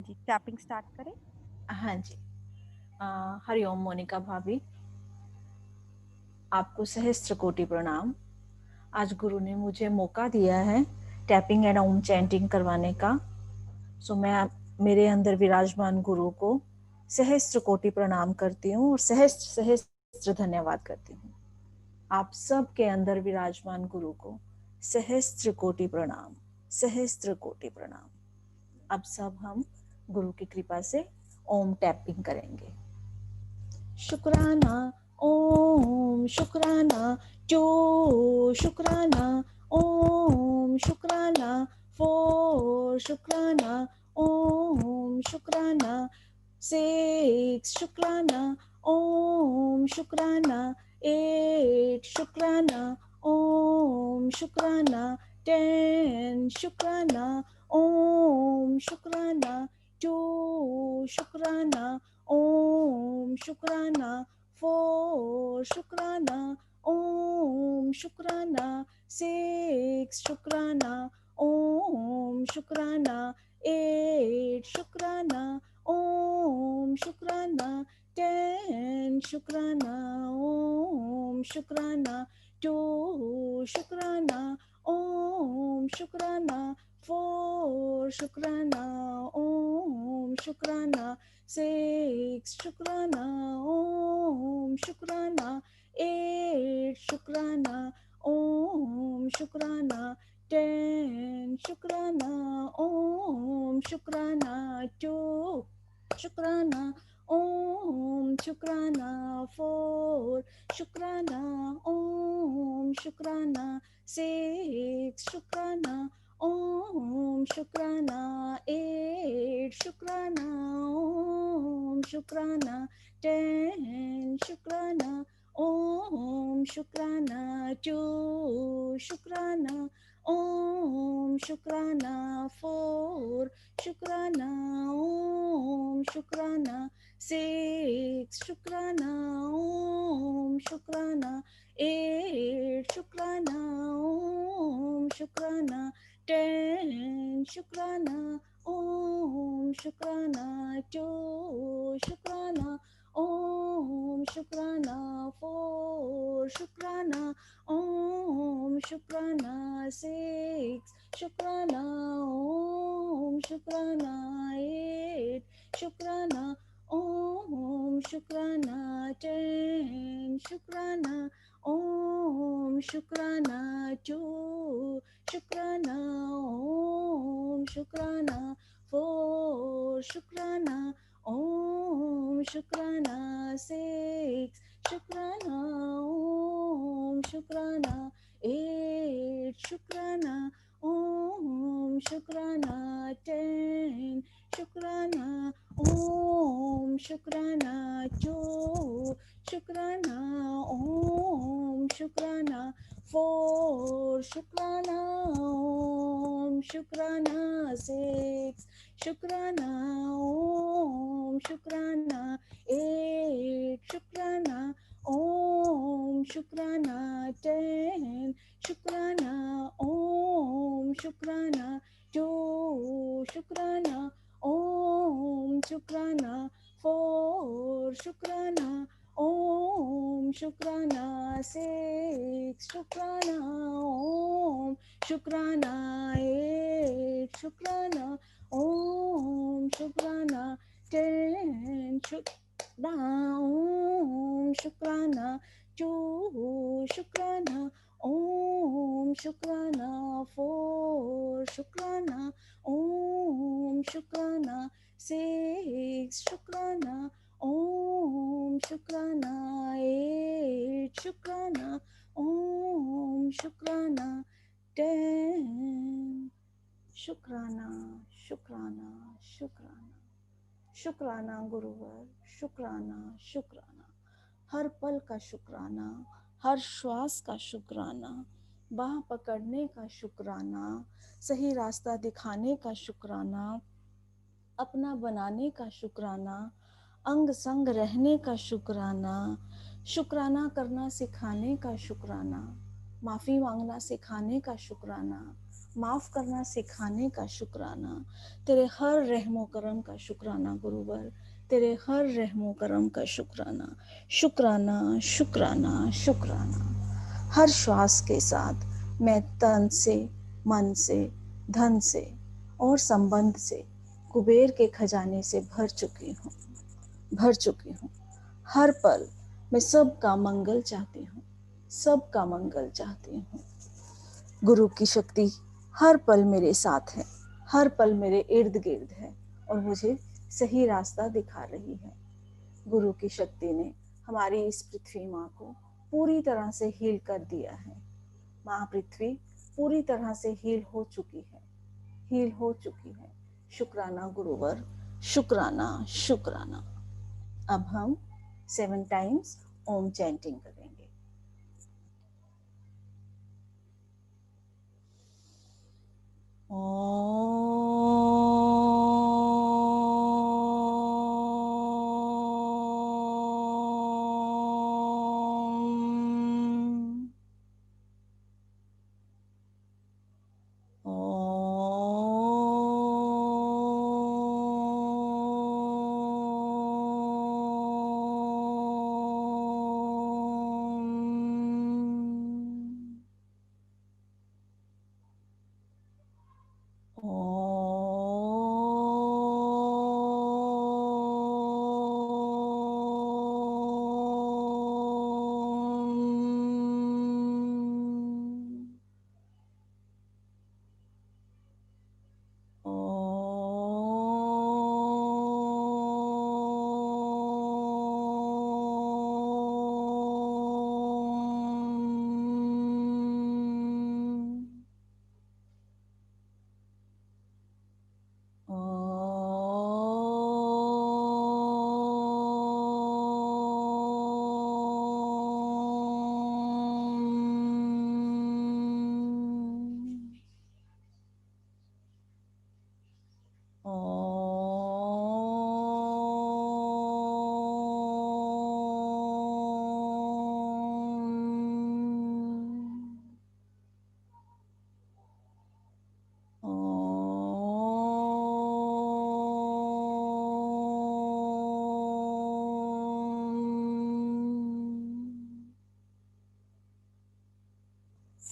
जी, tapping start करें। हाँ जी। हरिओम मोनिका भाभी, आपको सहस्त्र कोटि प्रणाम। आज गुरु ने मुझे मौका दिया है टैपिंग एंड ओम चैंटिंग करवाने का। सो मैं मेरे अंदर विराजमान गुरु को सहस्त्र कोटि प्रणाम करती हूँ और सहस्त्र सहस्त्र धन्यवाद करती हूँ। आप सब के अंदर विराजमान गुरु को सहस्त्र कोटि प्रणाम, सहस्त्र कोटि प्रणाम। अब सब हम गुरु की कृपा से ओम टैपिंग करेंगे। शुक्राना ओम शुक्राना टू शुक्राना ओम शुक्राना फोर शुक्राना ओम शुक्राना सिक्स शुक्राना ओम शुक्राना एट शुक्राना ओम शुक्राना 10 शुक्राना ओम शुक्राना 2 शुक्राना ओम शुक्राना 4 शुक्राना ओम शुक्राना 6 शुक्राना ओम शुक्राना 8 शुक्राना ओम शुक्राना 10 शुक्राना ओम शुक्राना 2 शुक्राना ओम शुक्राना 4 शुक्राना ओम शुक्राना 6 शुक्राना ओम शुक्राना 8 शुक्राना ओम शुक्राना 10 शुक्राना ओम शुक्राना 2 शुक्राना ओम शुक्राना 4 शुक्राना ओम शुक्राना 6 शुक्राना ओम शुक्राना 8 शुक्राना ओम शुक्राना 10 शुक्राना ओम शुक्राना 2 शुक्राना ओम शुक्राना 4 शुक्राना ओम शुक्राना 6 शुक्राना ओम शुक्राना 8 शुक्राना ओम शुक्राना 10 शुक्राना ओम शुक्राना 2 शुक्राना ओम शुक्राना 4 शुक्राना ओम शुक्राना 6 शुक्राना ओम शुक्राना 8 शुक्राना ओम शुक्राना 10 शुक्राना ओम शुक्राना 2 शुक्राना ओम शुक्राना 4 शुक्राना ओम शुक्राना 6 शुक्राना ओम शुक्राना 8 शुक्राना ओम शुक्राना 10 शुक्राना ओम शुक्राना 2 शुक्राना ओम शुक्राना 4 शुक्राना ओम शुक्राना 6 शुक्राना ओम शुक्राना 8 शुक्राना ओम शुक्राना 10 शुक्राना ओम शुक्राना 2 शुक्राना ओम शुक्राना 4 शुक्राना ओम शुक्राना 6 शुक्राना ओम शुक्राना 8 शुक्राना ओम शुक्राना 10 शुक्राना ओम शुक्राना 2 शुक्राना ओम शुक्राना 4 शुक्राना ओम शुक्राना 6 शुक्राना ओम शुक्राना 8 शुक्राना ओम शुक्राना 10 शुक्राना शुक्राना शुक्राना शुक्राना गुरुवर, शुक्राना शुक्राना, हर पल का शुक्राना, हर श्वास का शुक्राना, बाह पकड़ने का शुक्राना, सही रास्ता दिखाने का शुक्राना, अपना बनाने का शुक्राना, अंग संग रहने का शुक्राना, शुक्राना करना सिखाने का शुक्राना, माफ़ी मांगना सिखाने का शुक्राना, माफ करना सिखाने का शुक्राना, तेरे हर रहमो करम का शुक्राना गुरुवर, तेरे हर रहमो करम का शुक्राना, शुक्राना शुक्राना शुक्राना। हर श्वास के साथ मैं तन से, मन से, धन से और संबंध से कुबेर के खजाने से भर चुकी हूँ। हर पल मैं सबका मंगल चाहती हूँ, सबका मंगल चाहती हूँ। गुरु की शक्ति हर पल मेरे साथ है, हर पल मेरे इर्द गिर्द है और मुझे सही रास्ता दिखा रही है। गुरु की शक्ति ने हमारी इस पृथ्वी माँ को पूरी तरह से हील कर दिया है। माँ पृथ्वी पूरी तरह से हील हो चुकी है, हील हो चुकी है। शुक्राना गुरुवर, शुक्राना शुक्राना। अब हम 7 टाइम्स ओम चैंटिंग करेंगे।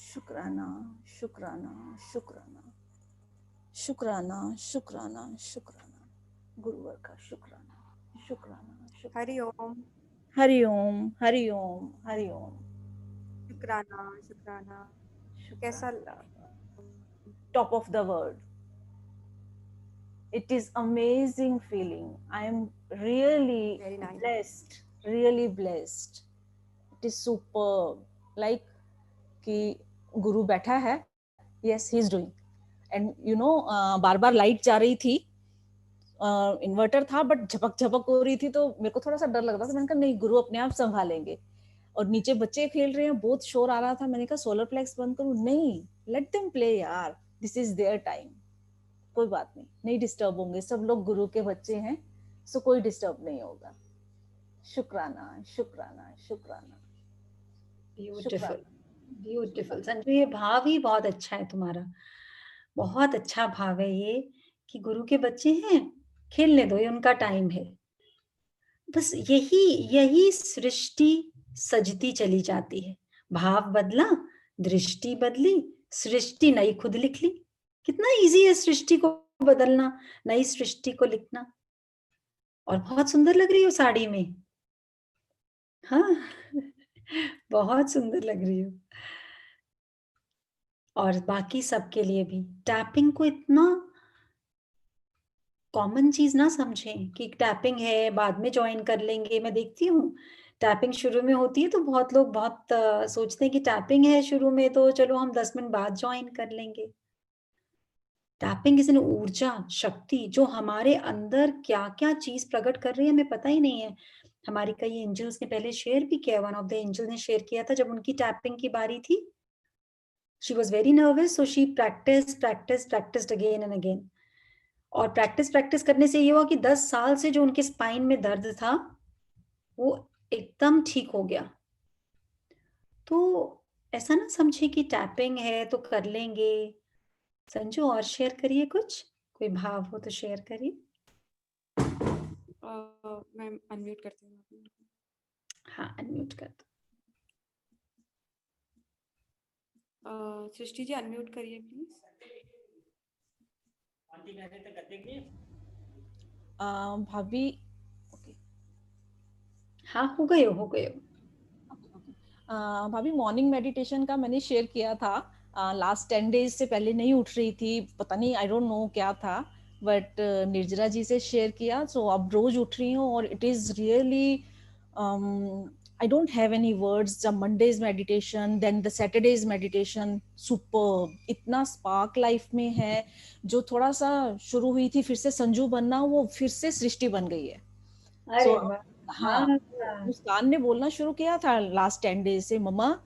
शुक्राना शुक्राना शुक्राना शुक्राना शुक्राना शुक्राना। गुरुवर का शुक्राना शुक्राना शुक्राना। हरि ओम, हरि ओम हरि ओम हरि ओम। शुक्राना शुक्राना। कैसा top of the world. It is amazing feeling. I am really very nice. blessed, really blessed. It is superb. Like कि गुरु बैठा है, yes he is doing, and you know bar bar light जा रही थी, इन्वर्टर था but झपक झपक हो रही थी, तो मेरे को थोड़ा सा डर लग रहा था। मैंने कहा नहीं, गुरु अपने आप संभालेंगे। और नीचे बच्चे खेल रहे हैं, बहुत शोर आ रहा था। मैंने कहा सोलर प्लेक्स बंद करूं? नहीं, लेट देम प्ले यार, दिस इज देयर टाइम। कोई बात नहीं, नहीं डिस्टर्ब होंगे, सब लोग गुरु के बच्चे हैं, सो कोई डिस्टर्ब नहीं होगा। शुक्राना शुक्राना शुक्राना ब्यूटीफुल, ब्यूटीफुल संजू, ये भाव ही बहुत अच्छा है तुम्हारा, बहुत अच्छा भाव है ये कि गुरु के बच्चे हैं, खेलने दो, ये उनका टाइम है। बस यही यही सृष्टि सजती चली जाती है। भाव बदला, दृष्टि बदली, सृष्टि नई खुद लिख ली। कितना इजी है सृष्टि को बदलना, नई सृष्टि को लिखना। और बहुत सुंदर लग रही हो साड़ी में। हाँ बहुत सुंदर लग रही हो। और बाकी सबके लिए भी टैपिंग को इतना कॉमन चीज ना समझें कि टैपिंग है बाद में ज्वाइन कर लेंगे। मैं देखती हूँ टैपिंग शुरू में होती है तो बहुत लोग बहुत सोचते हैं कि टैपिंग है शुरू में तो चलो हम 10 मिनट बाद ज्वाइन कर लेंगे। टैपिंग इज एन ऊर्जा, शक्ति जो हमारे अंदर क्या क्या चीज प्रकट कर रही है हमें पता ही नहीं है। हमारी कई एंजल्स ने पहले शेयर भी किया, वन ऑफ द एंजल ने शेयर किया था जब उनकी टैपिंग की बारी थी। She was very nervous, so she practised again and again. और प्रैक्टिस करने से ये हुआ कि 10 साल से जो उनके स्पाइन में दर्द था वो एकदम ठीक हो गया। तो ऐसा ना समझे कि टैपिंग है तो कर लेंगे, संजू और शेयर करिए कुछ, कोई भाव हो तो शेयर करिए। मैं अनम्यूट करती हूँ अपने को। हाँ, अनम्यूट कर दो। सृष्टि जी अनम्यूट करिए प्लीज। भाभी, ओके, हाँ, हो गए हो। भाभी मॉर्निंग मेडिटेशन का मैंने शेयर किया था। लास्ट 10 डेज से पहले नहीं उठ रही थी, पता नहीं, आई डोंट नो क्या था, बट निर्जरा जी से शेयर किया, सो अब रोज उठ रही हूँ और it is really, I don't have any words. The Mondays meditation, then the Saturdays meditation, super, इतना स्पार्क लाइफ में है। जो थोड़ा सा शुरू हुई थी फिर से संजू बनना, वो फिर से सृष्टि बन गई है। सो अरे वाह! हाँ, हाँ। मुस्कान ने बोलना शुरू किया था लास्ट 10 डेज से, मम्मा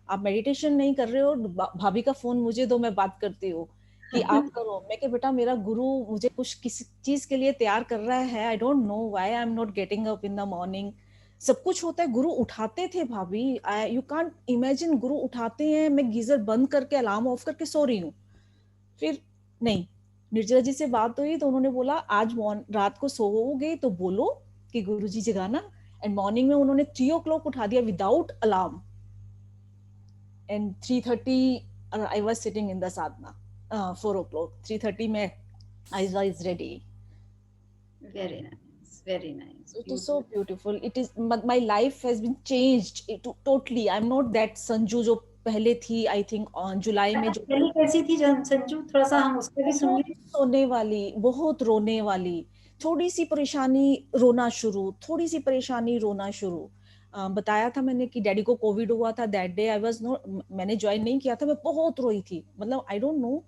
आप मेडिटेशन नहीं कर रहे हो, भाभी का फोन मुझे दो, मैं बात करती हूँ, कि आप करो। मैं कि बेटा मेरा गुरु मुझे कुछ किसी चीज के लिए तैयार कर रहा है, I don't know why I am not getting up in the morning. सब कुछ होता है, गुरु उठाते थे भाभी, यू कांट इमेजिन, गुरु उठाते हैं, मैं गीजर बंद करके अलार्म ऑफ करके सो रही हूँ। फिर नहीं, निर्जला जी से बात हुई तो उन्होंने बोला आज रात को सोओगे तो बोलो कि गुरुजी जगाना, एंड मॉर्निंग में उन्होंने 3 o'clock उठा दिया without alarm, and 3:30 I was sitting in the Sadhana, 4 o'clock 3:30 में I was ready. Very nice, very nice, It is so beautiful. beautiful. It is, my life has been changed totally. I'm not that Sanju जो पहले थी, I think जुलाई में जो पहले कैसी थी संजू, थोड़ा सा हम उसको भी सुन बहुत लें। सोने वाली, बहुत रोने वाली, थोड़ी सी परेशानी रोना शुरू, थोड़ी सी परेशानी रोना शुरू। बताया था मैंने कि डैडी को कोविड हुआ था, that day I was not, मैंने ज्वाइन नहीं किया था, मैं बहुत रोई थी, मतलब आई डोंट नो।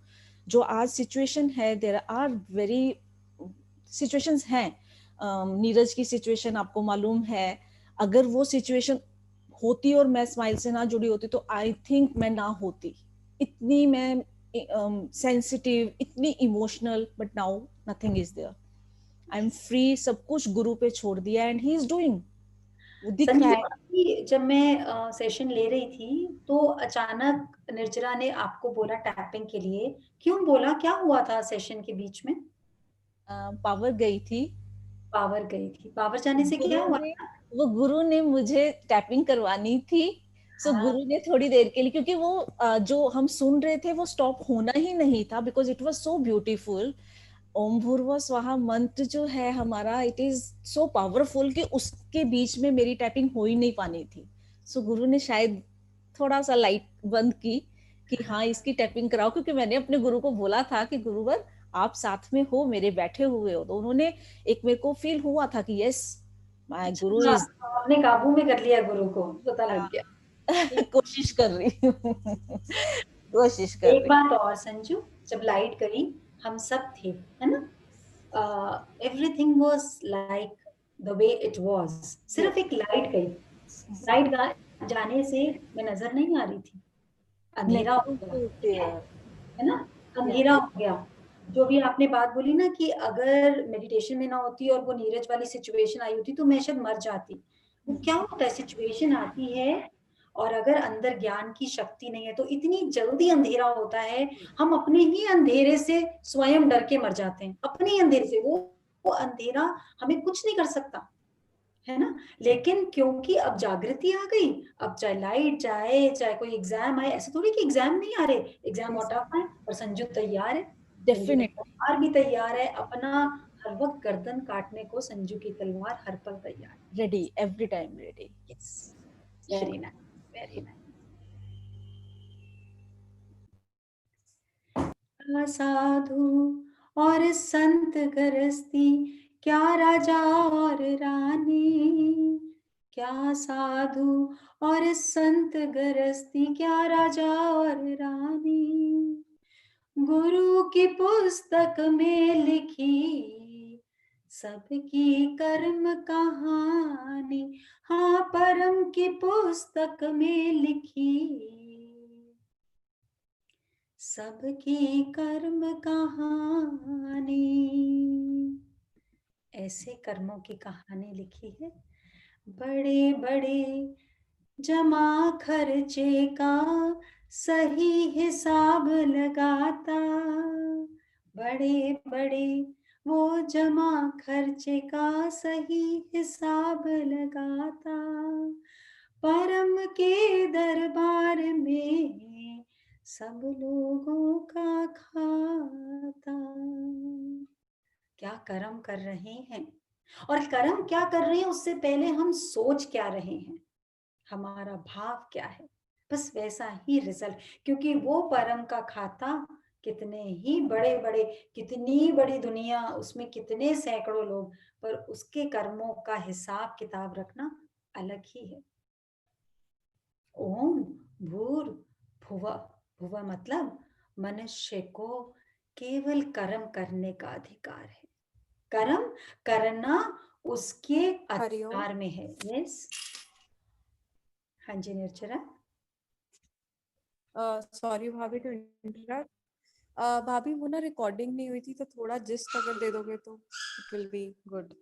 जो आज सिचुएशन है, देयर आर वेरी सिचुएशंस हैं, नीरज की सिचुएशन आपको मालूम है, अगर वो सिचुएशन होती और मैं स्माइल से ना जुड़ी होती तो आई थिंक मैं ना होती, इतनी मैं सेंसिटिव, इतनी emotional, but now nothing is there, I am free, सब कुछ गुरु पे छोड़ दिया एंड ही इज डूइंग, वो दिख रहा संजू, है। अभी जब मैं सेशन ले रही थी तो अचानक निर्जरा ने आपको बोला टैपिंग के लिए, क्यों बोला, क्या हुआ था सेशन के बीच में? पावर गई थी, पावर गई थी, पावर जाने से क्या गुरु हुआ ने, था? वो गुरु ने मुझे टैपिंग करवानी थी, सो हाँ, गुरु ने थोड़ी देर के लिए, क्योंकि वो जो हम सुन रहे थे वो स्टॉप होना ही नहीं था, because it was so beautiful. ओम भूर्भुवः स्वाहा मंत्र जो है हमारा, इट इज सो पावरफुल कि उसके बीच में मेरी टाइपिंग हो ही नहीं पानी थी। सो गुरु ने शायद थोड़ा सा लाइट बंद की कि हाँ इसकी टैपिंग कराओ, क्योंकि मैंने अपने गुरु को बोला था कि गुरुवर आप साथ में हो, मेरे बैठे हुए हो, तो उन्होंने, एक मेरे को फील हुआ था कि यस माय गुरु अच्छा, इज आपने काबू में कर लिया गुरु को, पता लग गया। कोशिश कर रही हूँ कोशिश कर एक रही बात और संजू, जब लाइट गई हम सब थे, है ना, everything was like the way it was, हूँ। सिर्फ एक लाइट गई, लाइट जाने से मैं नजर नहीं आ रही थी, अंधेरा हो नेटवर्क गया, तो ठीक देयर, है ना, अंधेरा हो गया। जो भी आपने बात बोली ना कि अगर मेडिटेशन में ना होती और वो नीरज वाली सिचुएशन आई होती तो मैं शायद मर जाती। वो क्या होता है, सिचुएशन आती है और अगर अंदर ज्ञान की शक्ति नहीं है तो इतनी जल्दी अंधेरा होता है, हम अपने ही अंधेरे से स्वयं डर के मर जाते हैं, अपने ही अंधेरे से। वो अंधेरा हमें कुछ नहीं कर सकता, है ना। लेकिन क्योंकि अब जागृति आ गई, अब चाहे लाइट जाए चाहे कोई एग्जाम आए, ऐसे थोड़ी कि एग्जाम नहीं आ रहे, एग्जाम आउट ऑफ आए, और संजू तैयार है, संजू का डेफिनेटली, तलवार भी तैयार है, अपना हर वक्त गर्दन काटने को संजू की तलवार हर पल तैयार है। Ready, every time ready. Yes, very nice, very nice. साधु और संत गरस्ती, क्या राजा और रानी, क्या साधु और संत गरस्ती, क्या राजा और रानी, गुरु की पुस्तक में लिखी सबकी कर्म कहानी, हाँ परम की पुस्तक में लिखी सबकी कर्म कहानी। ऐसे कर्मों की कहानी लिखी है बड़े बड़े जमा खर्चे का सही हिसाब लगाता, बड़े बड़े वो जमा खर्चे का सही हिसाब लगाता, परम के दरबार में सब लोगों का खाता। क्या कर्म कर रहे हैं, और कर्म क्या कर रहे हैं उससे पहले हम सोच क्या रहे हैं, हमारा भाव क्या है, बस वैसा ही रिजल्ट। क्योंकि वो परम का खाता कितने ही बड़े बड़े, कितनी बड़ी दुनिया, उसमें कितने सैकड़ों लोग, पर उसके कर्मों का हिसाब किताब रखना अलग ही है। ओम भूर भुवा, भुवा मतलब मनुष्य को केवल कर्म करने का अधिकार है। कर्म करना उसके हरिओम। अधिकार में है। यस, हाँ जी निर्जरा। सॉरी भाभी टू इंटरप्ट। भाभी वो ना रिकॉर्डिंग नहीं हुई थी, तो थोड़ा जिस्ट अगर दे दोगे तो इट विल बी गुड।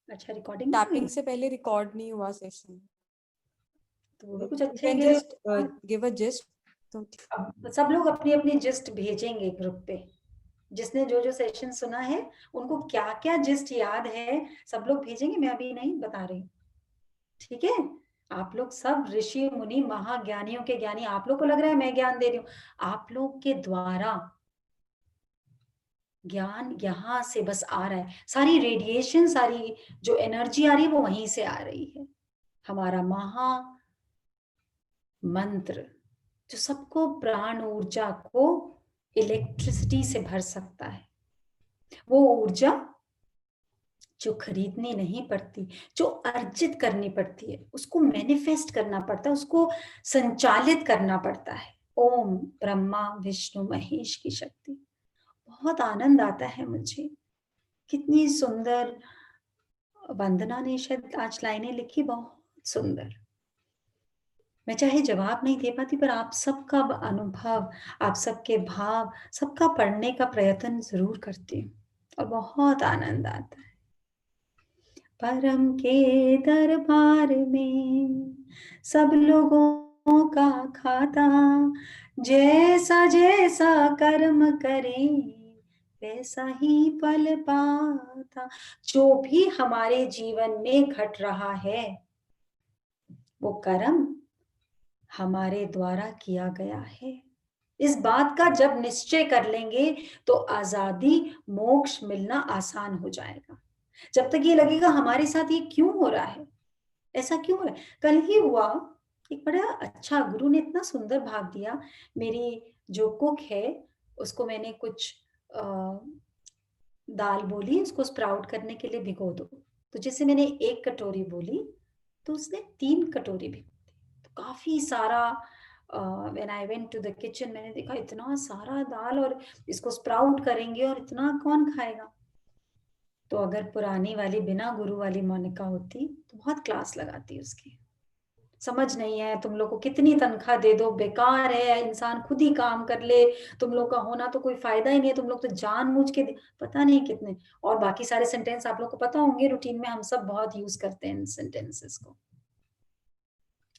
अच्छा, रिकॉर्डिंग टैपिंग से पहले रिकॉर्ड नहीं हुआ सेशन, तो वो भी कुछ यू अच्छे कैन के लिए। Just give a gist. तो अब सब लोग अपनी अपनी जिस्ट भेजेंगे ग्रुप पे, जिसने जो जो सेशन सुना है उनको क्या क्या जिस्ट याद है सब लोग भेजेंगे, मैं अभी नहीं बता रही, ठीक है। आप लोग सब ऋषि मुनि महाज्ञानियों के ज्ञानी, आप लोग को लग रहा है मैं ज्ञान दे रही हूँ, आप लोग के द्वारा ज्ञान यहाँ से बस आ रहा है, सारी रेडिएशन, सारी जो एनर्जी आ रही है वो वहीं से आ रही है। हमारा महा मंत्र जो सबको प्राण ऊर्जा को इलेक्ट्रिसिटी से भर सकता है, वो ऊर्जा जो खरीदनी नहीं पड़ती, जो अर्जित करनी पड़ती है, उसको मैनिफेस्ट करना पड़ता है, उसको संचालित करना पड़ता है। ओम ब्रह्मा विष्णु महेश की शक्ति। बहुत आनंद आता है मुझे, कितनी सुंदर वंदना ने शायद आज लाइनें लिखी, बहुत सुंदर। मैं चाहे जवाब नहीं दे पाती, पर आप सबका अनुभव, आप सबके भाव, सबका पढ़ने का प्रयत्न जरूर करती हूँ और बहुत आनंद आता है। परम के दरबार में सब लोगों का खाता, जैसा जैसा कर्म करें वैसा ही फल पाता। जो भी हमारे जीवन में घट रहा है वो कर्म हमारे द्वारा किया गया है। इस बात का जब निश्चय कर लेंगे तो आजादी मोक्ष मिलना आसान हो जाएगा। जब तक ये लगेगा हमारे साथ ये क्यों हो रहा है, ऐसा क्यों हो रहा है। कल ही हुआ, एक बड़ा अच्छा गुरु ने इतना सुंदर भाव दिया। मेरी जो कुक है उसको मैंने कुछ दाल बोली, उसको स्प्राउट करने के लिए भिगो दो, तो जैसे मैंने 1 कटोरी बोली तो उसने 3 कटोरी भिगो दी। तो काफी सारा, when I went to the kitchen मैंने देखा इतना सारा दाल, और इसको स्प्राउट करेंगे और इतना कौन खाएगा। तो अगर पुरानी वाली बिना गुरु वाली मोनिका होती तो बहुत क्लास लगाती उसकी। समझ नहीं है, तुम लोग को कितनी तनख्वाह दे दो, बेकार है, इंसान खुद ही काम कर ले, तुम लोग का होना तो कोई फायदा ही नहीं है, तुम लोग तो जानबूझ के पता नहीं कितने। और बाकी सारे सेंटेंस आप लोग को पता होंगे, रूटीन में हम सब बहुत यूज करते हैं इन सेंटेंसेस को,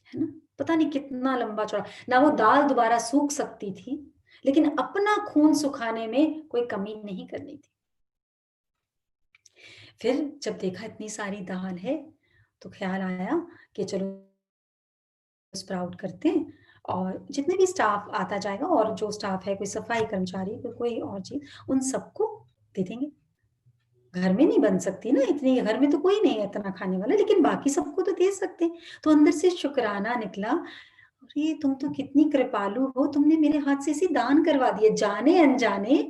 है ना। पता नहीं कितना लंबा चौड़ा, ना वो दाल दोबारा सूख सकती थी, लेकिन अपना खून सुखाने में कोई कमी नहीं करनी थी। फिर जब देखा इतनी सारी दाल है तो ख्याल आया कि चलो स्प्राउट करते हैं, और जितने भी स्टाफ आता जाएगा, और जो स्टाफ है, कोई सफाई कर्मचारी, कोई और चीज, उन सबको दे देंगे। घर में नहीं बन सकती ना इतनी, घर में तो कोई नहीं है इतना खाने वाला, लेकिन बाकी सबको तो दे सकते हैं। तो अंदर से शुक्राना निकला, अरे तुम तो कितनी कृपालु हो, तुमने मेरे हाथ से इसी दान करवा दिया, जाने अनजाने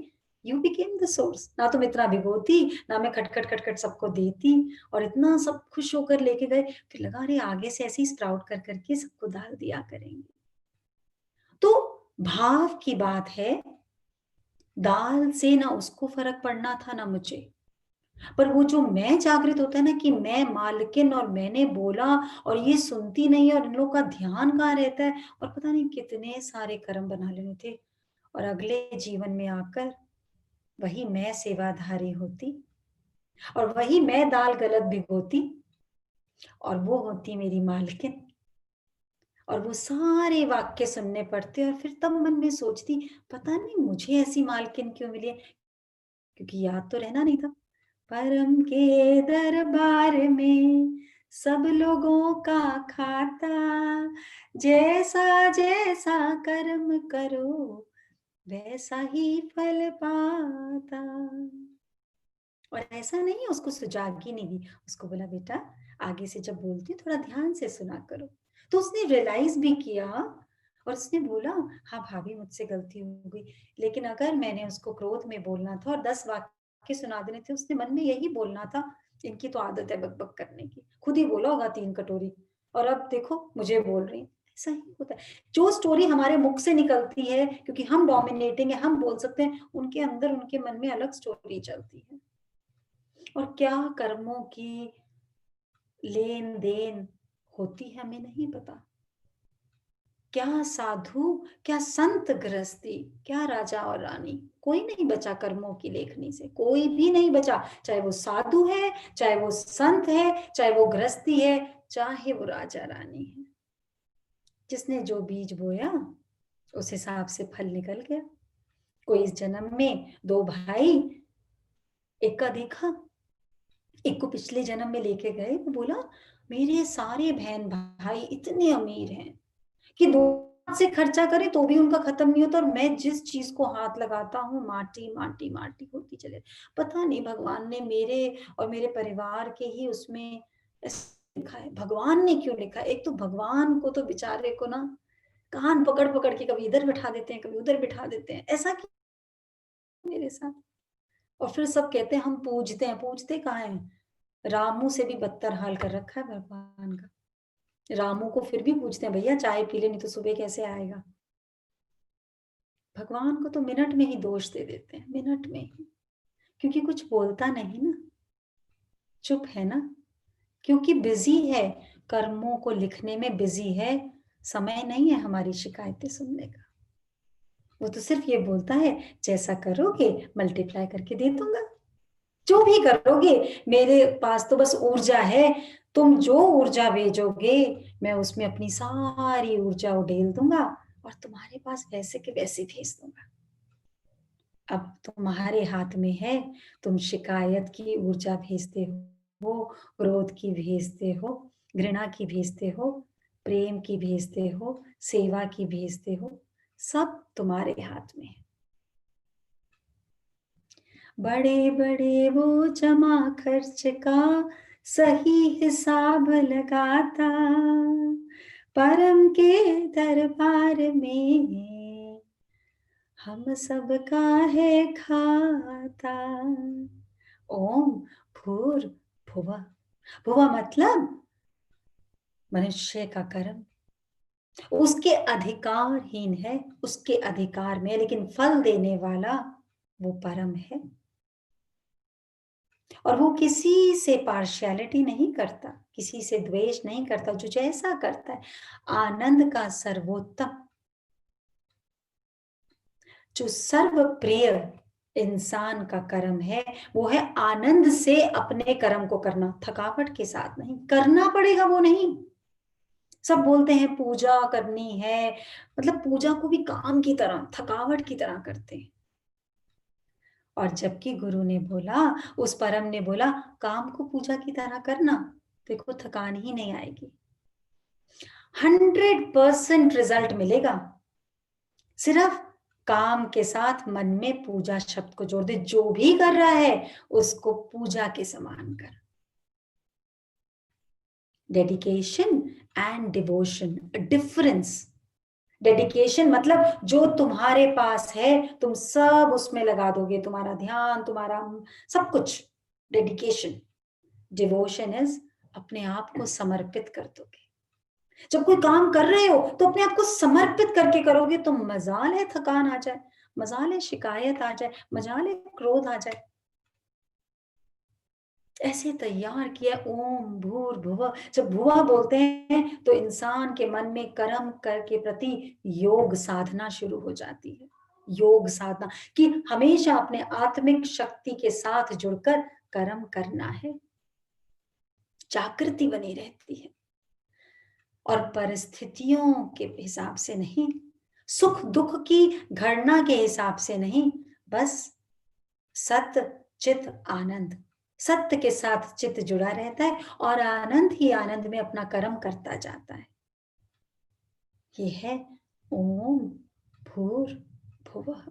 यू बिकेम द सोर्स। ना तुम इतना भिगोती, ना मैं खटखट खटखट सबको देती, और इतना सब खुश होकर लेके गए। फिर लगा अरे आगे से ऐसे ही स्प्राउट कर करके सबको दाल दिया करेंगे। तो भाव की बात है, दाल से ना उसको फर्क पड़ना था ना मुझे, पर वो जो मैं जागृत होता है ना कि मैं मालकिन और मैंने बोला, और ये सुनती नहीं है, और इन लोग का ध्यान कहाँ रहता है, और पता नहीं कितने सारे कर्म बना लेने थे, और अगले जीवन में आकर वही मैं सेवाधारी होती, और वही मैं दाल गलत भिगोती, और वो होती मेरी मालकिन। और वो सारे वाक्य सुनने पड़ते और फिर तब मन में सोचती, पता नहीं मुझे ऐसी मालकिन क्यों मिली है, क्योंकि याद तो रहना नहीं था। परम के दरबार में सब लोगों का खाता, जैसा जैसा कर्म करो वैसा ही फल पाता। और ऐसा नहीं उसको सुजागी नहीं दी, उसको बोला बेटा आगे से जब बोलती थोड़ा ध्यान से सुना करो। तो उसने रियलाइज भी किया और उसने बोला हाँ भाभी मुझसे गलती हो गई, लेकिन अगर मैंने उसको क्रोध में बोलना था और 10 वाक्य सुना देने थे, उसने मन में यही बोलना था, इनकी तो आदत है बकबक करने की, खुद ही बोला होगा 3 कटोरी और अब देखो मुझे बोल रही है। ऐसा ही होता है, जो स्टोरी हमारे मुख से निकलती है क्योंकि हम डोमिनेटिंग है, हम बोल सकते हैं, उनके अंदर उनके मन में अलग स्टोरी चलती है। और क्या कर्मों की लेन देन होती है हमें नहीं पता। क्या साधु, क्या संत गृहस्थी, क्या राजा और रानी, कोई नहीं बचा कर्मों की लेखनी से, कोई भी नहीं बचा। चाहे वो साधु है, चाहे वो संत है, चाहे वो गृहस्थी है, चाहे वो राजा रानी है। जिसने जो बीज बोया उस हिसाब से फल निकल गया। कोई इस जन्म में 2 भाई, एक का देखा, एक को पिछले जन्म में लेके गए, वो बोला मेरे सारे बहन भाई इतने अमीर हैं कि 2 हाथ से खर्चा करें तो भी उनका खत्म नहीं होता, और मैं जिस चीज को हाथ लगाता हूँ माटी माटी माटी होती चले। पता नहीं भगवान ने मेरे और मेरे परिवार के ही उसमें लिखा है, भगवान ने क्यों लिखा है। एक तो भगवान को तो बेचारे को ना कान पकड़ पकड़ के कभी इधर बिठा देते हैं, कभी उधर बिठा देते हैं, ऐसा क्यों मेरे साथ। और फिर सब कहते हैं हम पूजते हैं, पूजते कहाँ हैं, रामू से भी बदतर हाल कर रखा है भगवान का। रामू को फिर भी पूछते हैं भैया चाय पी ले, नहीं तो सुबह कैसे आएगा। भगवान को तो मिनट में ही दोष दे देते हैं, मिनट में ही, क्योंकि कुछ बोलता नहीं ना, चुप है ना, क्योंकि बिजी है, कर्मों को लिखने में बिजी है, समय नहीं है हमारी शिकायतें सुनने का। वो तो सिर्फ ये बोलता है जैसा करोगे मल्टीप्लाई करके दे दूंगा, जो भी करोगे मेरे पास तो बस ऊर्जा है, तुम जो ऊर्जा भेजोगे मैं उसमें अपनी सारी ऊर्जा उड़ेल दूंगा और तुम्हारे पास वैसे के वैसे भेज दूंगा। अब तुम्हारे हाथ में है, तुम शिकायत की ऊर्जा भेजते हो, क्रोध की भेजते हो, घृणा की भेजते हो, प्रेम की भेजते हो, सेवा की भेजते हो, सब तुम्हारे हाथ में है। बड़े बड़े वो जमा खर्च का सही हिसाब लगाता, परम के दरबार में हम सबका है खाता। ओम भूर भुवा, भुवा मतलब मनुष्य का कर्म, उसके अधिकारहीन है, उसके अधिकार में, लेकिन फल देने वाला वो परम है। और वो किसी से पार्शियलिटी नहीं करता, किसी से द्वेष नहीं करता, जो जैसा करता है। आनंद का सर्वोत्तम, जो सर्वप्रिय इंसान का कर्म है वो है आनंद से अपने कर्म को करना, थकावट के साथ नहीं, करना पड़ेगा वो नहीं। सब बोलते हैं पूजा करनी है, मतलब पूजा को भी काम की तरह, थकावट की तरह करते हैं। और जबकि गुरु ने बोला, उस परम ने बोला काम को पूजा की तरह करना, देखो थकान ही नहीं आएगी, 100% रिजल्ट मिलेगा। सिर्फ काम के साथ मन में पूजा शब्द को जोड़ दे, जो भी कर रहा है उसको पूजा के समान कर। Dedication and devotion, difference. Dedication मतलब जो तुम्हारे पास है तुम सब उसमें लगा दोगे, तुम्हारा ध्यान, तुम्हारा सब कुछ, डेडिकेशन। डिवोशन इज अपने आप को समर्पित कर दोगे। जब कोई काम कर रहे हो तो अपने आप को समर्पित करके करोगे, तो मजाल है थकान आ जाए, मजाल है शिकायत आ जाए, मजाल है क्रोध आ जाए। ऐसे तैयार किया ओम भूर भुवः। जब भुवा बोलते हैं तो इंसान के मन में कर्म कर के प्रति योग साधना शुरू हो जाती है। योग साधना कि हमेशा अपने आत्मिक शक्ति के साथ जुड़कर कर्म करना है, जागृति बनी रहती है। और परिस्थितियों के हिसाब से नहीं, सुख दुख की घटना के हिसाब से नहीं, बस सत्य चित आनंद, सत्य के साथ चित्त जुड़ा रहता है और आनंद ही आनंद में अपना कर्म करता जाता है। ये है ओम भूर्भुवः।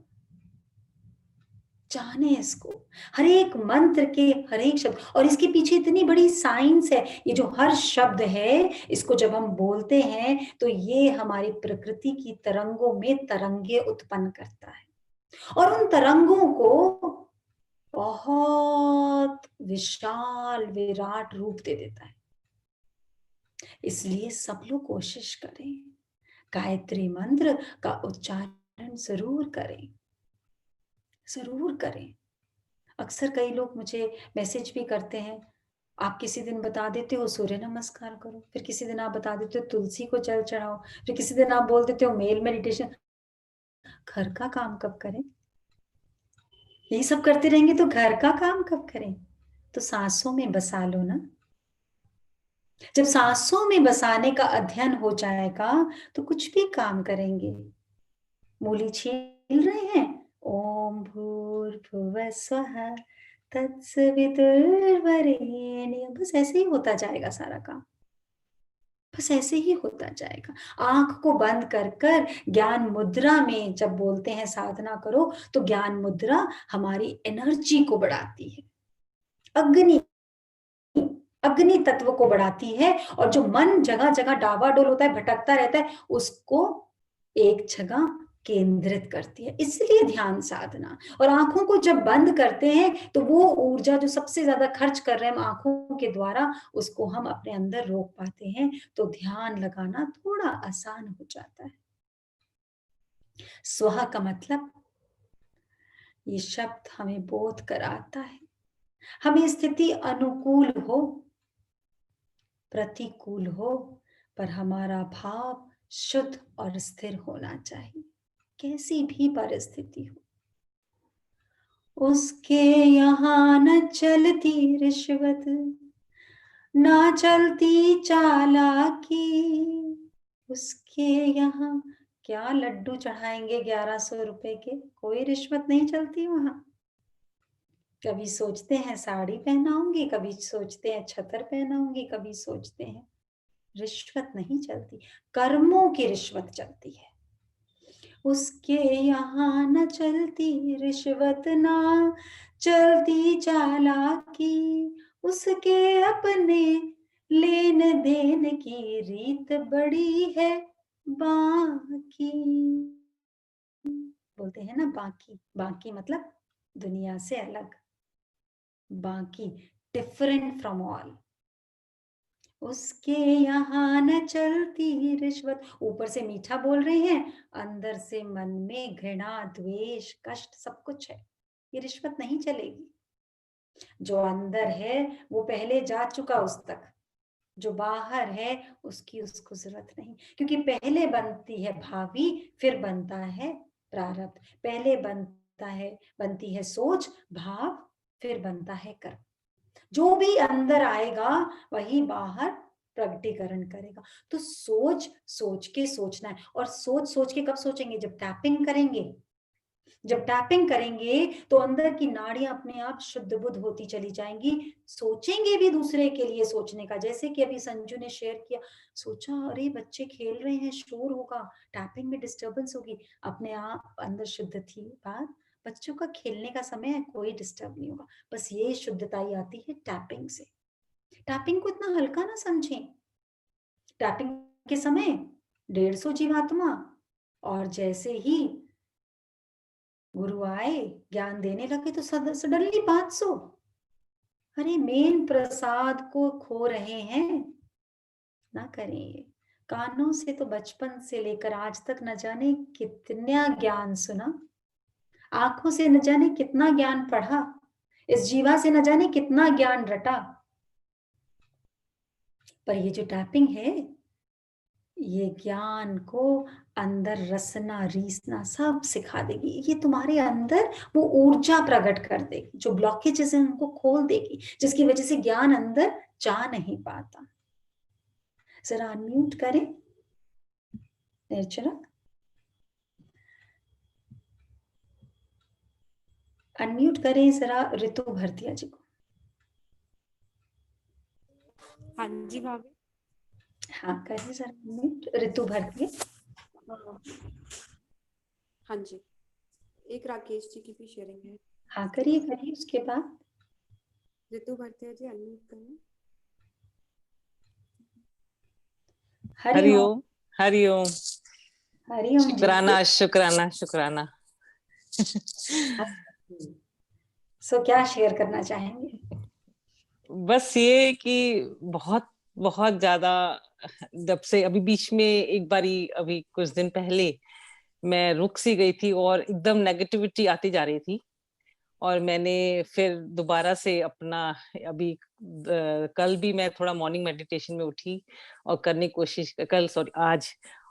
जाने इसको, हर एक मंत्र के हर एक शब्द, और इसके पीछे इतनी बड़ी साइंस है। ये जो हर शब्द है, इसको जब हम बोलते हैं तो ये हमारी प्रकृति की तरंगों में तरंगे उत्पन्न करता है और उन तरंगों को बहुत विशाल विराट रूप दे देता है। इसलिए सब लोग कोशिश करें, गायत्री मंत्र का उच्चारण जरूर करें, जरूर करें। अक्सर कई लोग मुझे मैसेज भी करते हैं, आप किसी दिन बता देते हो सूर्य नमस्कार करो, फिर किसी दिन आप बता देते हो तुलसी को जल चढ़ाओ, फिर किसी दिन आप बोल देते हो मेल मेडिटेशन। घर का काम कब करें? यही सब करते रहेंगे तो घर का काम कब करें? तो सांसों में बसा लो ना। जब सांसों में बसाने का अध्ययन हो जाएगा तो कुछ भी काम करेंगे। मूली छील रहे हैं, ओम भूर्भुवः स्वः तत्सवितुर्वरेण्यं, बस ऐसे ही होता जाएगा सारा काम, बस ऐसे ही होता जाएगा। आंख को बंद कर कर ज्ञान मुद्रा में जब बोलते हैं साधना करो, तो ज्ञान मुद्रा हमारी एनर्जी को बढ़ाती है, अग्नि तत्व को बढ़ाती है, और जो मन जगह जगह डावाडोल होता है, भटकता रहता है, उसको एक जगह केंद्रित करती है। इसलिए ध्यान साधना। और आंखों को जब बंद करते हैं तो वो ऊर्जा जो सबसे ज्यादा खर्च कर रहे हैं हम आंखों के द्वारा, उसको हम अपने अंदर रोक पाते हैं, तो ध्यान लगाना थोड़ा आसान हो जाता है। स्व का मतलब, ये शब्द हमें बोध कराता है, हमें स्थिति अनुकूल हो प्रतिकूल हो, पर हमारा भाव शुद्ध और स्थिर होना चाहिए, कैसी भी परिस्थिति हो। उसके यहाँ न चलती रिश्वत, ना चलती चालाकी, उसके यहाँ क्या लड्डू चढ़ाएंगे 1100 रुपए के, कोई रिश्वत नहीं चलती वहां। कभी सोचते हैं साड़ी पहनाऊंगी, कभी सोचते हैं छतर पहनाऊंगी, कभी सोचते हैं, रिश्वत नहीं चलती, कर्मों की रिश्वत चलती है। उसके यहाँ न चलती रिश्वत, ना चलती चालाकी, उसके अपने लेन देन की रीत बड़ी है बाकी। बोलते हैं ना बाकी, बाकी मतलब दुनिया से अलग, बाकी डिफरेंट फ्रॉम ऑल। उसके यहाँ न चलती रिश्वत, ऊपर से मीठा बोल रहे हैं, अंदर से मन में घृणा द्वेष कष्ट सब कुछ है, ये रिश्वत नहीं चलेगी। जो अंदर है वो पहले जा चुका उस तक, जो बाहर है उसकी उसको जरूरत नहीं, क्योंकि पहले बनती है भावी, फिर बनता है प्रारब्ध। पहले बनती है सोच भाव, फिर बनता है कर्म। जो भी अंदर आएगा वही बाहर प्रकटीकरण करेगा। तो सोच के सोचना है, और सोच के कब सोचेंगे? जब टैपिंग करेंगे। जब टैपिंग करेंगे तो अंदर की नाड़ियां अपने आप शुद्ध बुद्ध होती चली जाएंगी, सोचेंगे भी दूसरे के लिए सोचने का। जैसे कि अभी संजू ने शेयर किया, सोचा अरे बच्चे खेल रहे हैं, शोर होगा, टैपिंग में डिस्टर्बेंस होगी, अपने आप अंदर शुद्ध थी बात, बच्चों का खेलने का समय है, कोई डिस्टर्ब नहीं होगा। बस ये शुद्धता ही आती है टैपिंग से। टैपिंग को इतना हल्का ना समझें। टैपिंग के समय 150 जीवात्मा, और जैसे ही गुरु आए ज्ञान देने लगे तो सडनली 500। अरे मेन प्रसाद को खो रहे हैं, ना करें ये। कानों से तो बचपन से लेकर आज तक न जाने कितना ज्ञान सुना, आंखों से न जाने कितना ज्ञान पढ़ा, इस जीवा से न जाने कितना ज्ञान रटा, पर ये जो टैपिंग है, ये ज्ञान को अंदर रसना रीसना सब सिखा देगी। ये तुम्हारे अंदर वो ऊर्जा प्रकट कर देगी, जो ब्लॉकेजेस हैं उनको खोल देगी, जिसकी वजह से ज्ञान अंदर जा नहीं पाता। जरा अनम्यूट करें निर्जरा, अनम्यूट करें जरा ऋतु भरतिया जी को। हाँ जी भाभी। हाँ करें जरा अनम्यूट ऋतु भरतिया। हाँ जी, एक राकेश जी की भी शेयरिंग है। हाँ करिए करिए, उसके बाद ऋतु भरतिया जी अनम्यूट करें। हरिओम। हरिओम। हरिओम जी। शुक्राना शुक्राना शुक्राना। सो क्या शेयर करना चाहेंगे? बस ये कि बहुत बहुत ज्यादा, जब से अभी बीच में एक बारी अभी कुछ दिन पहले मैं रुक सी गई थी और एकदम नेगेटिविटी आती जा रही थी, और मैंने फिर दोबारा से अपना अभी कल भी मैं थोड़ा मॉर्निंग मेडिटेशन में उठी और करने की कोशिश, कल सॉरी आज,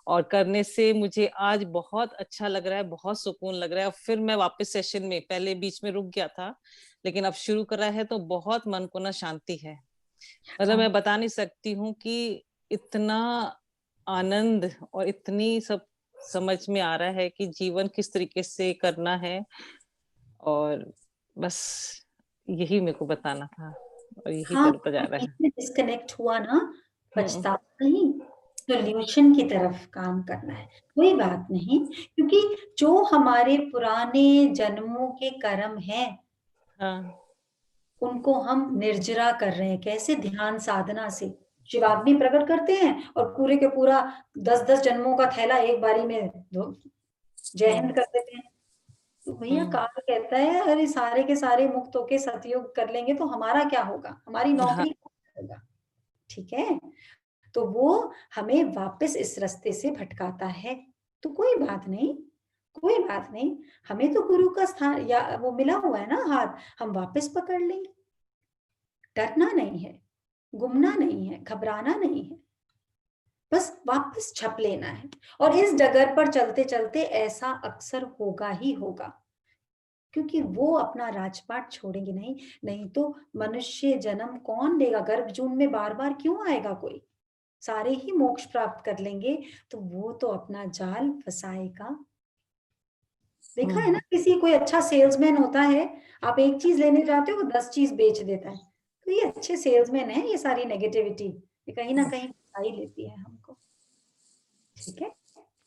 और करने से मुझे आज बहुत अच्छा लग रहा है, बहुत सुकून लग रहा है। और फिर मैं वापस सेशन में, पहले बीच में रुक गया था लेकिन अब शुरू कर रहा है तो बहुत मन को ना शांति है। मतलब मैं बता नहीं सकती हूँ कि इतना आनंद और इतनी सब समझ में आ रहा है कि जीवन किस तरीके से करना है, और बस यही मेरे को बताना था और यही हाँ, चलता जा रहा है। डिस्कनेक्ट हुआ ना, पछतावा नहीं, सोल्यूशन की तरफ काम करना है। कोई बात नहीं, क्योंकि जो हमारे पुराने जन्मों के कर्म हैं, हाँ उनको हम निर्जरा कर रहे हैं। कैसे? ध्यान साधना से शिवाग्नि प्रकट करते हैं और पूरे के पूरा 10-10 जन्मों का थैला एक बारी में जय हिंद कर देते हैं। तो भैया काल कहता है अरे सारे के सारे मुक्त होके सतयुग कर लेंगे तो हमारा क्या होगा, हमारी नौकरी क्या होगा? ठीक है, तो वो हमें वापस इस रास्ते से भटकाता है। तो कोई बात नहीं, कोई बात नहीं, हमें तो गुरु का स्थान या वो मिला हुआ है ना हाथ, हम वापस पकड़ लेंगे। डरना नहीं है, गुमना नहीं है, घबराना नहीं है, बस वापस छप लेना है। और इस डगर पर चलते चलते ऐसा अक्सर होगा ही होगा, क्योंकि वो अपना राजपाट छोड़ेंगे नहीं। नहीं तो मनुष्य जन्म कौन लेगा? गर्भ जून में बार बार क्यों आएगा कोई? सारे ही मोक्ष प्राप्त कर लेंगे, तो वो तो अपना जाल फंसाएगा। देखा है ना, किसी कोई अच्छा सेल्समैन होता है, आप एक चीज लेने जाते हो वो 10 चीज बेच देता है। तो ये अच्छे सेल्समैन है, ये सारी नेगेटिविटी ये कहीं ना कहीं फंसा ही लेती है हमको। ठीक है,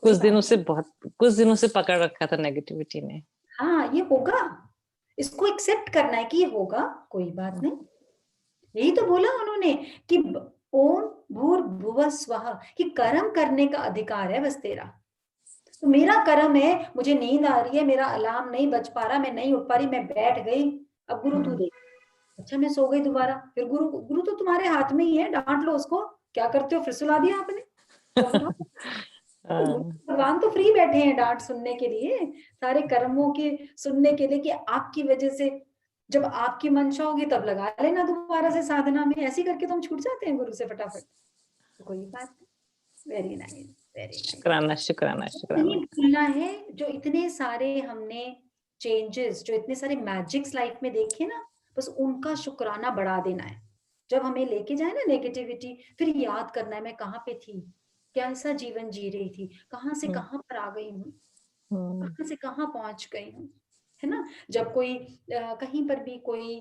कुछ दिनों से पकड़ रखा था नेगेटिविटी ने। हाँ ये होगा, इसको एक्सेप्ट करना है कि ये होगा, कोई बात नहीं। यही तो बोला उन्होंने कि ओम भूर्भुवः स्वः, कि कर्म करने का अधिकार है बस तेरा। तो मेरा कर्म है, मुझे नींद आ रही है, मेरा अलार्म नहीं बज पा रहा, मैं नहीं उठ पा रही, मैं बैठ गई, अब गुरु तू देख। अच्छा मैं सो गई दोबारा, फिर गुरु गुरु तो तुम्हारे हाथ में ही है, डांट लो उसको, क्या करते हो, फिर सुला दिया आपने तो उठाओ। भगवान तो फ्री बैठे हैं डांट सुनने के लिए, सारे कर्मों के सुनने के लिए, कि आपकी वजह से जब आपकी मंशा होगी तब लगा लेना दोबारा से साधना में। ऐसे करके तो हम छूट जाते हैं गुरु से फटाफट। तो कोई बात नहीं, वेरी नाइस, वेरी नाइस। शुक्राना शुक्राना शुक्राना। नहीं भूलना है, जो इतने सारे हमने चेंजेस, जो इतने सारे मैजिक्स लाइफ में देखे ना, बस उनका शुक्राना बढ़ा देना है। जब हमें लेके जाए ना नेगेटिविटी, फिर याद करना है मैं कहाँ पे थी, कैसा जीवन जी रही थी, कहाँ से कहाँ पर आ गई हूँ, कहाँ से कहाँ पहुंच गई हूँ, है ना। जब कोई कहीं पर भी कोई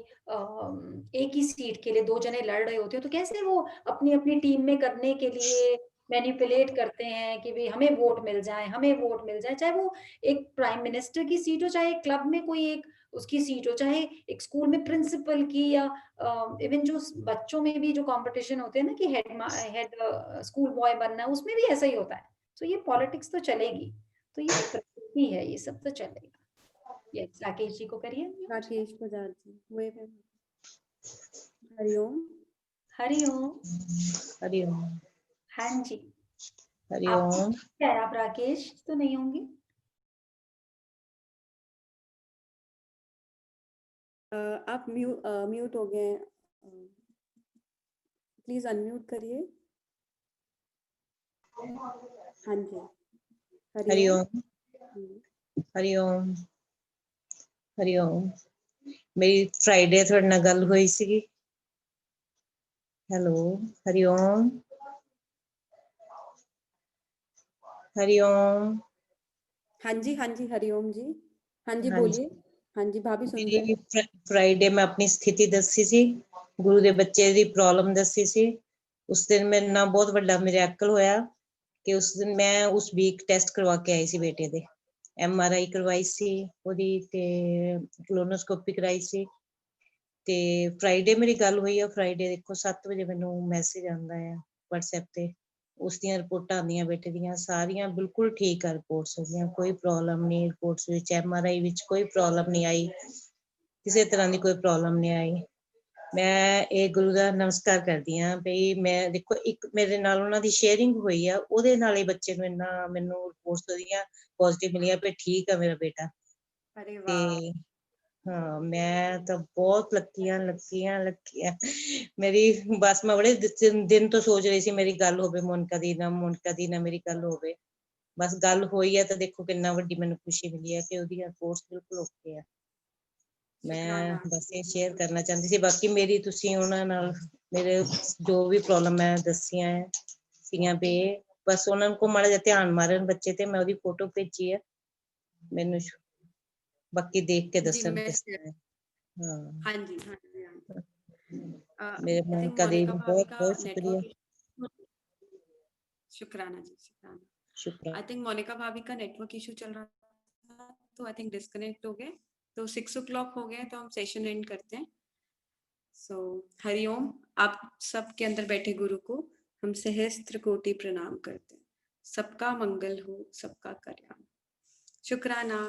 एक ही सीट के लिए 2 जने लड़ रहे होते हो, तो कैसे वो अपनी अपनी टीम में करने के लिए मैनिपुलेट करते हैं कि भाई हमें वोट मिल जाए, हमें वोट मिल जाए। चाहे वो एक प्राइम मिनिस्टर की सीट हो, चाहे एक क्लब में कोई एक उसकी सीट हो, चाहे एक स्कूल में प्रिंसिपल की, या इवन जो बच्चों में भी जो कंपटीशन होते हैं ना कि हेड स्कूल बॉय बनना है, उसमें भी ऐसा ही होता है। तो ये पॉलिटिक्स तो चलेगी, तो ये प्रकृति है, ये सब तो चलेगा। ये राकेश जी को करिए। राकेश बजाज जी वही पे। हरिओम। हरिओम। हरिओम। हाँ जी, हरिओम। क्या है, आप राकेश तो नहीं होंगे? आप म्यूट हो गए हैं, प्लीज अनम्यूट करिए। हाँ जी, हरिओम। हरिओम। हरिओम। मेरी फ्राइडे थोड़े नाल गल हुई सी। हेलो हरिओम। हरिओम। हाँ जी हरिओम जी। हाँ जी हाँ बोलिए। जी, हाँ जी भाभी सुन रहे मेरी हैं। फ्राइडे मैं अपनी स्थिति दसी सी, गुरु ਦੇ ਬੱਚੇ ਦੀ प्रॉब्लम दसी सी। उस दिन मेरे ना बहुत बड़ा मिरेकल होया कि उस दिन मैं उस वीक टेस्ट करवा के आई सी बेटे दे, MRI करवाई सी ओदी ते कोलोनोस्कोपी कराई सी ਤੇ ਫਰਾਈਡੇ ਮੇਰੀ ਗੱਲ ਹੋਈ ਆ। ਫਰਾਈਡੇ ਦੇਖੋ 7 ਵਜੇ ਮੈਨੂੰ ਮੈਸੇਜ ਆਉਂਦਾ ਆ WhatsApp ਤੇ, ਉਸ ਦੀਆਂ ਰਿਪੋਰਟਾਂ ਆਉਂਦੀਆਂ ਬੇਟੇ ਦੀਆਂ, ਸਾਰੀਆਂ ਬਿਲਕੁਲ ਠੀਕ ਆ ਰਿਪੋਰਟਸ ਉਹਦੀਆਂ, ਕੋਈ ਪ੍ਰੋਬਲਮ ਨਹੀਂ ਰਿਪੋਰਟਸ ਵਿੱਚ, MRI ਵਿੱਚ ਕੋਈ ਪ੍ਰੋਬਲਮ ਨਹੀਂ ਆਈ, ਕਿਸੇ ਤਰ੍ਹਾਂ ਦੀ ਕੋਈ ਪ੍ਰੋਬਲਮ ਨਹੀਂ ਆਈ। ਮੈਂ ਇਹ ਗੁਰੂ ਦਾ ਨਮਸਕਾਰ ਕਰਦੀ ਹਾਂ ਬਈ ਮੈਂ ਦੇਖੋ ਇੱਕ ਮੇਰੇ ਨਾਲ ਉਹਨਾਂ ਦੀ ਸ਼ੇਅਰਿੰਗ ਹੋਈ ਆ, ਉਹਦੇ ਨਾਲ ਹੀ ਬੱਚੇ ਨੂੰ ਇੰਨਾ ਮੈਨੂੰ ਰਿਪੋਰਟਸ ਉਹਦੀਆਂ ਪੋਜ਼ਿਟਿਵ ਮਿਲੀਆਂ ਵੀ ਠੀਕ ਆ ਮੇਰਾ ਬੇਟਾ। अरे वाह। ਤੇ ਹਾਂ ਮੈਂ ਤਾਂ ਬਹੁਤ ਲੱਕੀਆਂ ਮੇਰੀ ਬਸ ਮੈਂ ਬੜੇ ਦਿਨ ਤੋਂ ਸੋਚ ਰਹੀ ਸੀ ਮੇਰੀ ਗੱਲ ਹੋਵੇ ਮੋਨਿਕਾ ਦੀ ਨਾਲ ਮੇਰੀ ਗੱਲ ਹੋਵੇ। ਬਸ ਗੱਲ ਹੋਈ ਹੈ ਤਾਂ ਦੇਖੋ ਕਿੰਨਾ ਵੱਡੀ ਮੈਨੂੰ ਖੁਸ਼ੀ ਮਿਲੀ ਹੈ ਕਿ ਉਹਦੀਆਂ ਕੋਰਸ ਬਿਲਕੁਲ ਓਕੇ ਆ। ਮੈਂ ਬਸ ਇਹ ਸ਼ੇਅਰ ਕਰਨਾ ਚਾਹੁੰਦੀ ਸੀ। ਬਾਕੀ ਮੇਰੀ ਤੁਸੀਂ ਉਹਨਾਂ ਨਾਲ ਮੇਰੇ ਜੋ ਵੀ ਪ੍ਰੋਬਲਮ ਮੈਂ ਦੱਸੀਆਂ ਸੀਗੀਆਂ ਵੀ ਬਸ ਉਹਨਾਂ ਨੂੰ ਮਾੜਾ ਜਿਹਾ ਧਿਆਨ ਮਾਰਨ ਬੱਚੇ ਤੇ, ਮੈਂ ਉਹਦੀ ਫੋਟੋ ਭੇਜੀ ਹੈ ਮੈਨੂੰ, ਬਾਕੀ ਦੇਖ ਕੇ ਦੱਸਣ ਕਿਸ ਤਰ੍ਹਾਂ ਹੈ। हाँ जी मेरे I think मोनिका दी मोनिका भाभी बहुत का बहुत शुक्रिया। नेटवर्क, शुक्राना जी शुक्राना। शुक्रिया। आई थिंक मोनिका भाभी का नेटवर्क इशू चल रहा था तो आई थिंक डिस्कनेक्ट हो गए, तो 6 o'clock हो गए तो हम सेशन एंड करते हैं। सो हरिओम। आप सबके अंदर बैठे गुरु को हम सहस्त्र कोटि प्रणाम करते हैं। सबका मंगल हो, सबका कल्याण। शुक्राना।